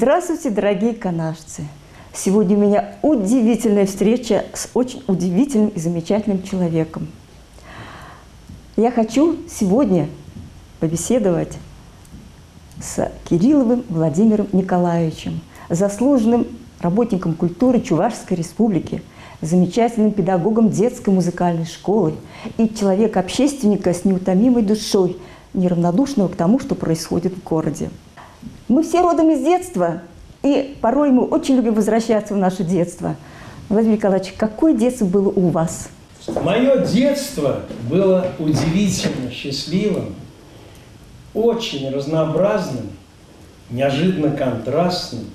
Здравствуйте, дорогие канажцы! Сегодня у меня удивительная встреча с очень удивительным и замечательным человеком. Я хочу сегодня побеседовать с Кирилловым Владимиром Николаевичем, заслуженным работником культуры Чувашской Республики, замечательным педагогом детской музыкальной школы и человека-общественника с неутомимой душой, неравнодушного к тому, что происходит в городе. Мы все родом из детства, и порой мы очень любим возвращаться в наше детство. Владимир Николаевич, какое детство было у вас? Мое детство было удивительно счастливым, очень разнообразным, неожиданно контрастным.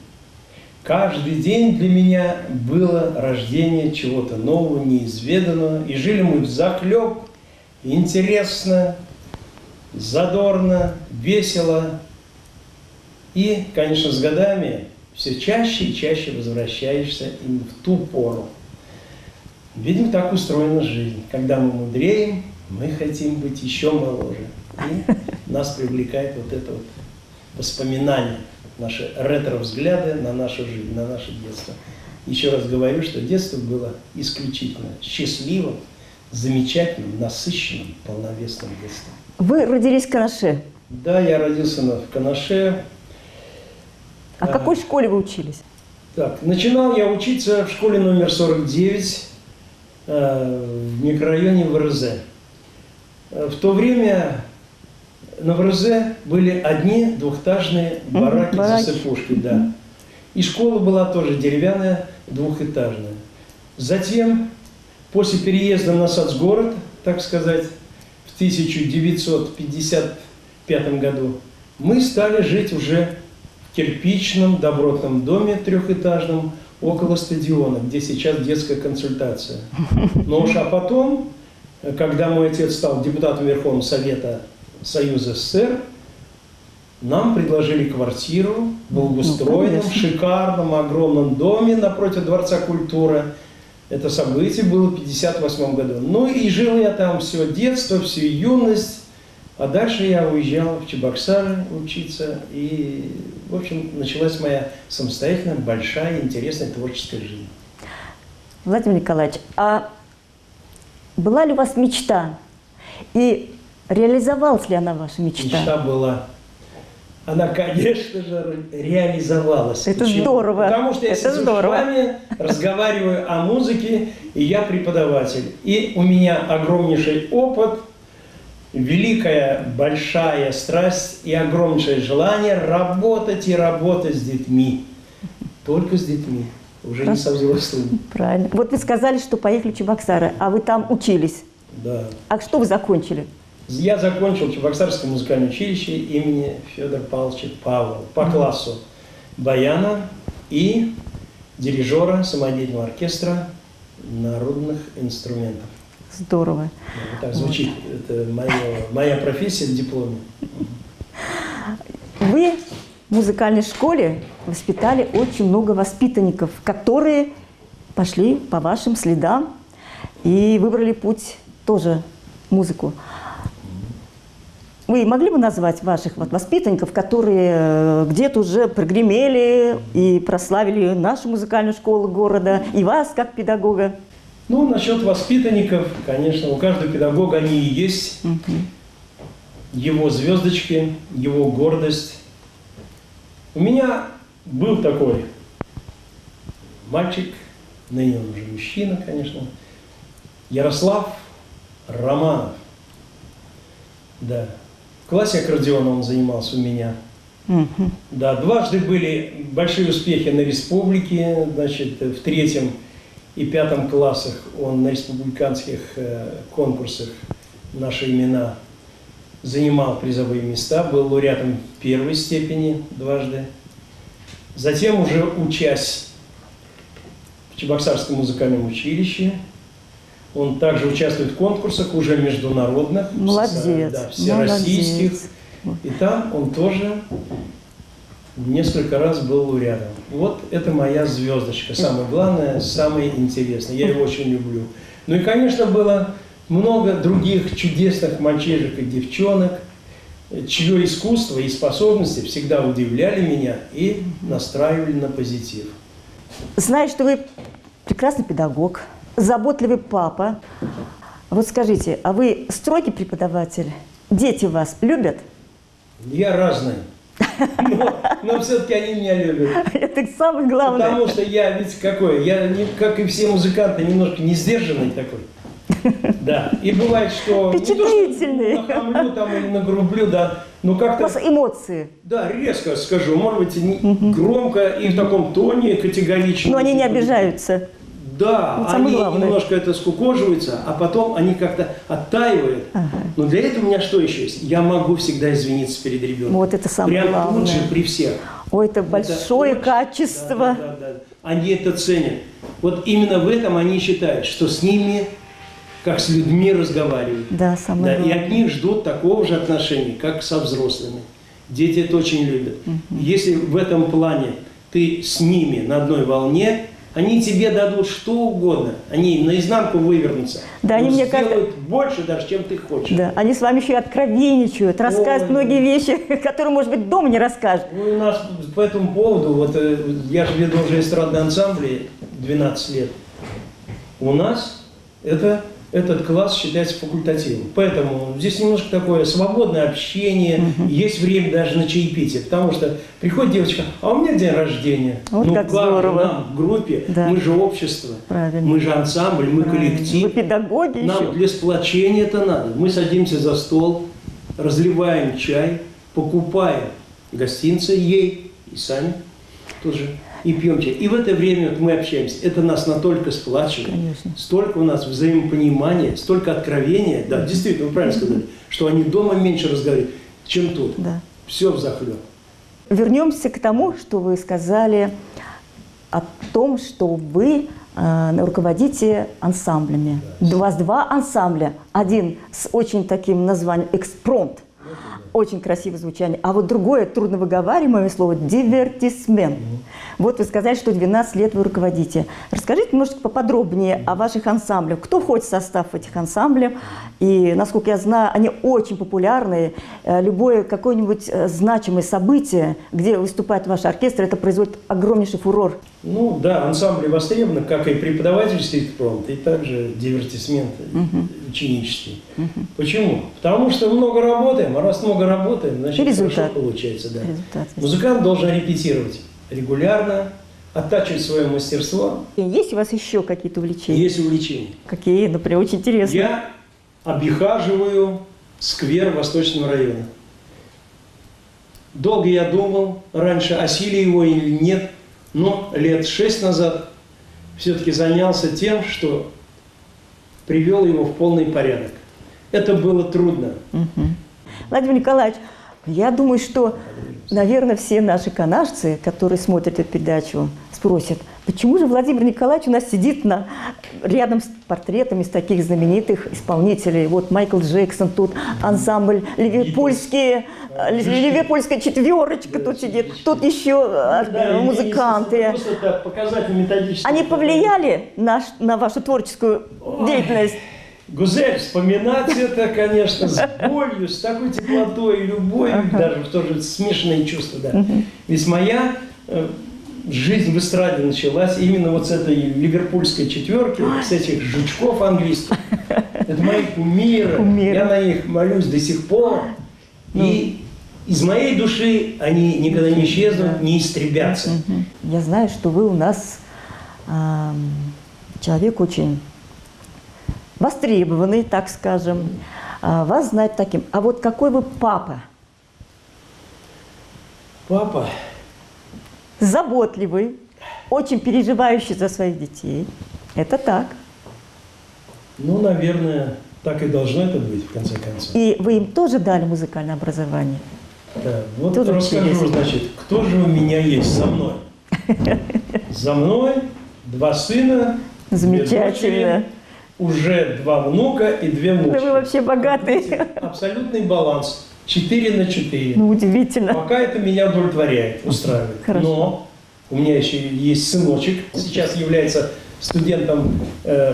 Каждый день для меня было рождение чего-то нового, неизведанного. И жили мы взахлеб, интересно, задорно, весело. И, конечно, с годами все чаще и чаще возвращаешься именно в ту пору. Видимо, так устроена жизнь. Когда мы мудреем, мы хотим быть еще моложе. И нас привлекает вот это вот воспоминание, наши ретро-взгляды на нашу жизнь, на наше детство. Еще раз говорю, что детство было исключительно счастливым, замечательным, насыщенным, полновесным детством. Вы родились в Канаше? Да, я родился в Канаше. А в какой школе вы учились? Так, начинал я учиться в школе номер 49 в микрорайоне ВРЗ. В то время на ВРЗ были одни двухэтажные бараки, засыпушки, да. И школа была тоже деревянная, двухэтажная. Затем, после переезда на соцгород, так сказать, в 1955 году, мы стали жить уже в кирпичном добротном доме трехэтажном около стадиона, где сейчас детская консультация. Но уж а потом, когда мой отец стал депутатом Верховного Совета Союза СССР, нам предложили квартиру в благоустроенном, шикарном, огромном доме напротив Дворца культуры. Это событие было в 1958 году. Ну и жил я там все детство, всю юность. А дальше я уезжал в Чебоксары учиться. И, в общем, началась моя самостоятельная, большая, интересная творческая жизнь. Владимир Николаевич, а была ли у вас мечта? И реализовалась ли она, ваша мечта? Мечта была. Она, конечно же, реализовалась. Это Почему? Здорово. Потому что я сижу с вами, разговариваю о музыке, и я преподаватель. И у меня огромнейший опыт, великая, большая страсть и огромнейшее желание работать и работать с детьми. Только с детьми, уже не со взрослыми. Правильно. Вот вы сказали, что поехали в Чебоксары, а вы там учились. Да. А что вы закончили? Я закончил Чебоксарское музыкальное училище имени Федора Павловича Павлова по классу баяна и дирижера самодеятельного оркестра народных инструментов. Здорово. Вот так звучит. Это моя профессия в дипломе. Вы в музыкальной школе воспитали очень много воспитанников, которые пошли по вашим следам и выбрали путь тоже музыку. Вы могли бы назвать ваших воспитанников, которые где-то уже прогремели и прославили нашу музыкальную школу города, и вас как педагога? Ну, насчет воспитанников, конечно, у каждого педагога они и есть. Его звездочки, его гордость. У меня был такой мальчик, ныне он уже мужчина, конечно, Ярослав Романов. Да. В классе аккордеона он занимался у меня. Да, дважды были большие успехи на республике, значит, в 3 и 5 классах он на республиканских конкурсах наши имена занимал призовые места, был лауреатом 1 степени дважды. Затем, уже учась в Чебоксарском музыкальном училище, он также участвует в конкурсах уже международных, молодец, да, всероссийских. Молодец. И там он тоже несколько раз был лауреатом. Вот это моя звездочка, самое главное, самое интересное. Я его очень люблю. Ну и, конечно, было много других чудесных мальчишек и девчонок, чье искусство и способности всегда удивляли меня и настраивали на позитив. Знаю, что вы прекрасный педагог, заботливый папа. Вот скажите, а вы строгий преподаватель? Дети вас любят? Я разный. Но все-таки они меня любят. Это самое главное. Потому что я ведь какой? Я, как и все музыканты, немножко не сдержанный такой. Да. И бывает, что впечатлительный. Не то, что нахамлю там или нагрублю, да. Но как-то... У вас эмоции. Да, резко скажу. Может быть, громко и в таком тоне категорично. Но они не обижаются. Да, вот они немножко это скукоживаются, а потом они как-то оттаивают. Ага. Но для этого у меня что еще есть? Я могу всегда извиниться перед ребенком. Вот это самое прям главное. тут же при всех. Ой, это большое качество. Да. Они это ценят. Вот именно в этом они считают, что с ними, как с людьми, разговаривают. Да, самое главное. И от них ждут такого же отношения, как со взрослыми. Дети это очень любят. Если в этом плане ты с ними на одной волне, они тебе дадут что угодно. Они наизнанку вывернутся. Да, они мне сделают больше даже, чем ты хочешь. Да, они с вами еще и откровенничают, рассказывают многие вещи, которые, может быть, дома не расскажут. Ну, у нас по этому поводу, вот я же веду уже эстрадный ансамбль 12 лет. У нас этот класс считается факультативным. Поэтому здесь немножко такое свободное общение, есть время даже на чаепитие. Потому что приходит девочка, а у меня день рождения. Вот ну как здорово. Нам в группе, да. Мы же общество, правильно. Мы же ансамбль, мы коллектив. Вы педагоги нам еще. Для сплочения это надо. Мы садимся за стол, разливаем чай, покупаем гостинцы ей и сами тоже. И пьем чай. И в это время вот мы общаемся. Это нас настолько сплачивает. Конечно. Столько у нас взаимопонимания, столько откровения. Да, действительно, вы правильно сказали, что они дома меньше разговаривают, чем тут. Да. Все взахлеб. Вернемся к тому, что вы сказали о том, что вы руководите ансамблями. Да. У вас два ансамбля. Один с очень таким названием «Экспромт». Очень красивое звучание. А вот другое, трудновыговариваемое слово «дивертисмент». Вот вы сказали, что 12 лет вы руководите. Расскажите немножко поподробнее о ваших ансамблях. Кто входит в состав этих ансамблей? И, насколько я знаю, они очень популярные. Любое какое-нибудь значимое событие, где выступает ваш оркестр, это производит огромнейший фурор. Ну да, ансамбли востребованы, как и преподавательский экспромт, и также дивертисмент ученический. Почему? Потому что много работаем, а раз много работаем, значит хорошо получается. Да. Музыкант должен репетировать регулярно, оттачивать свое мастерство. Есть у вас еще какие-то увлечения? Есть увлечения. Какие? Например, очень интересно. Я обихаживаю сквер Восточного района. Долго я думал раньше, осилю его или нет, но лет 6 назад все-таки занялся тем, что привел его в полный порядок. Это было трудно. Владимир Николаевич, я думаю, что, наверное, все наши канажцы, которые смотрят эту передачу, спросят, почему же Владимир Николаевич у нас сидит рядом с портретами из таких знаменитых исполнителей. Вот Майкл Джексон, тут ансамбль ливерпульская четверочка тут сидит, тут еще музыканты. Они повлияли на вашу творческую деятельность? Гузель, вспоминать это, конечно, с болью, с такой теплотой и любовью, даже тоже смешанные чувства, да. Ведь моя жизнь в эстраде началась именно вот с этой ливерпульской четверки, с этих жучков английских. Это мои кумиры, я на них молюсь до сих пор. И из моей души они никогда не исчезнут, не истребятся. Я знаю, что вы у нас человек очень востребованный, так скажем. Вас знают таким. А вот какой вы папа? Папа? Заботливый, очень переживающий за своих детей. Это так. Ну, наверное, так и должно это быть, в конце концов. И вы им тоже дали музыкальное образование? Да, вот тоже расскажу, значит, кто же у меня есть за мной. За мной 2 сына, замечательно. Уже 2 внука и 2 внучки. Да вы вообще богатый. Абсолютный баланс. 4 на 4. Ну, удивительно. Пока это меня удовлетворяет, устраивает. Хорошо. Но у меня еще есть сыночек. Сейчас является студентом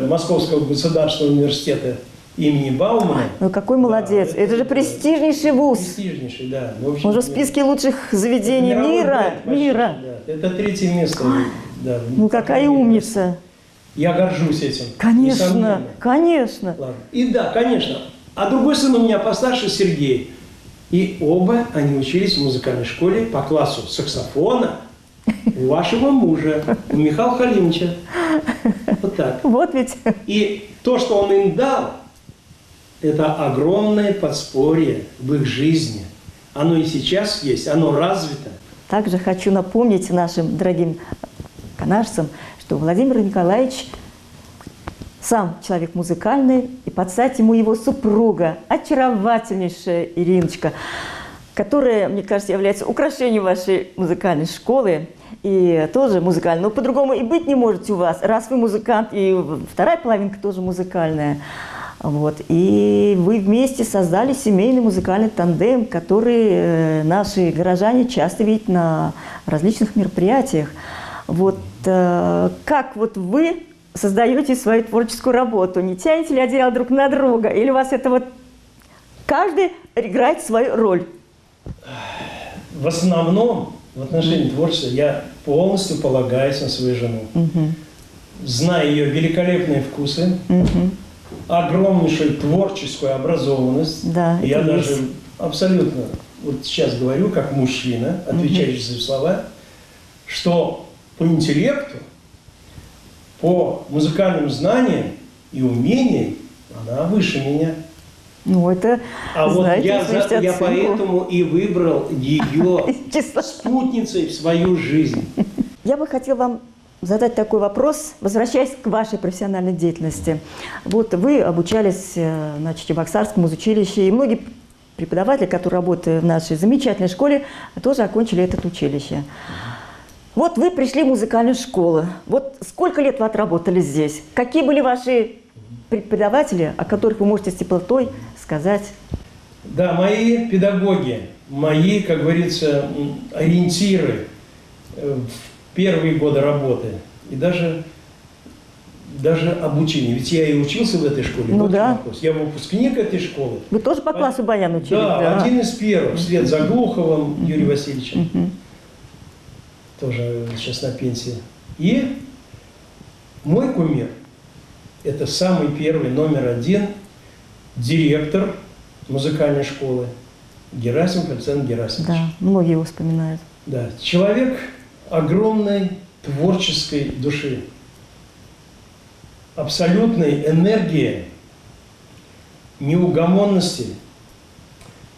Московского государственного университета имени Баумана. Ну какой молодец. Да, это же престижнейший вуз. Престижнейший, да. Ну, в общем, Он же в списке лучших заведений это мировой мира. бренд почти, Мира. да. Это 3-е место. Да, Ну какая умница. Я горжусь этим. Конечно, несомненно. конечно. Ладно. И да, конечно. А другой сын у меня постарше, Сергей. И оба они учились в музыкальной школе по классу саксофона у вашего мужа, у Михаила Халимовича. Вот так. Вот ведь. И то, что он им дал, это огромное подспорье в их жизни. Оно и сейчас есть, оно развито. Также хочу напомнить нашим дорогим канажцам, что Владимир Николаевич сам человек музыкальный, и под стать ему его супруга, очаровательнейшая Ириночка, которая, мне кажется, является украшением вашей музыкальной школы. И тоже музыкальная. Но по-другому и быть не можете у вас, раз вы музыкант, и вторая половинка тоже музыкальная. Вот. И вы вместе создали семейный музыкальный тандем, который наши горожане часто видят на различных мероприятиях. Вот как вот вы создаете свою творческую работу? Не тянете ли одеяло друг на друга? Или у вас это вот каждый играет свою роль? В основном в отношении творчества я полностью полагаюсь на свою жену. Зная ее великолепные вкусы, огромнейшую творческую образованность, Да, я это даже есть. абсолютно, вот сейчас говорю, как мужчина, отвечающий за слова, что по интеллекту, по музыкальным знаниям и умениям она выше меня. Ну, это, А знаете, вот слышите я оценку. поэтому и выбрал ее Честно. спутницей в свою жизнь. Я бы хотела вам задать такой вопрос, возвращаясь к вашей профессиональной деятельности. Вот вы обучались на Чебоксарском училище, и многие преподаватели, которые работают в нашей замечательной школе, тоже окончили это училище. Вот вы пришли в музыкальную школу. Вот сколько лет вы отработали здесь? Какие были ваши преподаватели, о которых вы можете с теплотой сказать? Да, мои педагоги, мои, как говорится, ориентиры в первые годы работы и даже обучения. Ведь я и учился в этой школе. Ну да. Я выпускник этой школы. Вы тоже по классу баяна учились? Да, один из первых, вслед за Глуховым Юрием Васильевичем. Тоже сейчас на пенсии. И мой кумир – это самый первый, номер один директор музыкальной школы Герасимов Александр Герасимович. Да, многие его вспоминают. Да, человек огромной творческой души, абсолютной энергии, неугомонности.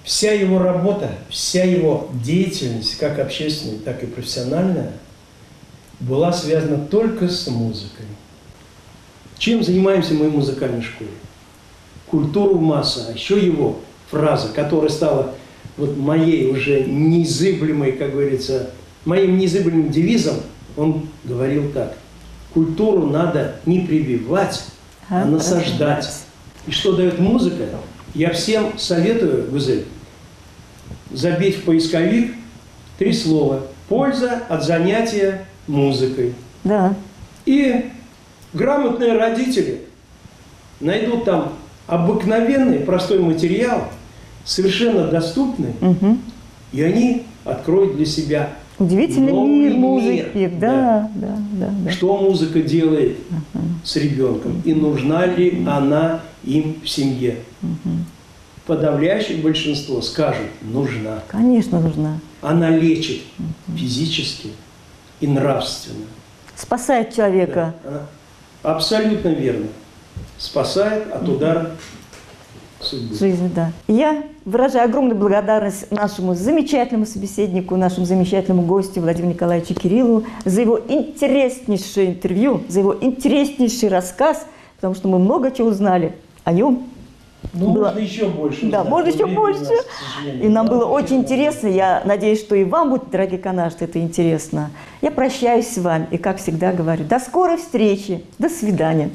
Вся его работа, вся его деятельность, как общественная, так и профессиональная, была связана только с музыкой. Чем занимаемся мы в музыкальной школе? Культуру в массы, а еще его фраза, которая стала вот моей уже неизыблемой, как говорится, моим неизыблемым девизом, он говорил так: культуру надо не прививать, а насаждать. И что дает музыка? Я всем советую, Гузель, забить в поисковик 3 слова: польза от занятия музыкой. Да. И грамотные родители найдут там обыкновенный, простой материал, совершенно доступный, и они откроют для себя Удивительный новый мир музыки. мир. Да. Что музыка делает с ребенком и нужна ли она им в семье. Подавляющее большинство скажет: нужна. Конечно, нужна. Она лечит физически и нравственно. Спасает человека. Да, она абсолютно верно. Спасает от удара судьбы. Жизни, да. Я выражаю огромную благодарность нашему замечательному собеседнику, нашему замечательному гостю Владимиру Николаевичу Кириллову за его интереснейшее интервью, за его интереснейший рассказ, потому что мы много чего узнали о нем. Ну, можно еще больше. Да, узнать, можно еще времени больше. у нас, к сожалению, И нам да, было очень очень интересно. Я надеюсь, что и вам будет, дорогие канажцы, это интересно. Я прощаюсь с вами и, как всегда, говорю: до скорой встречи, до свидания.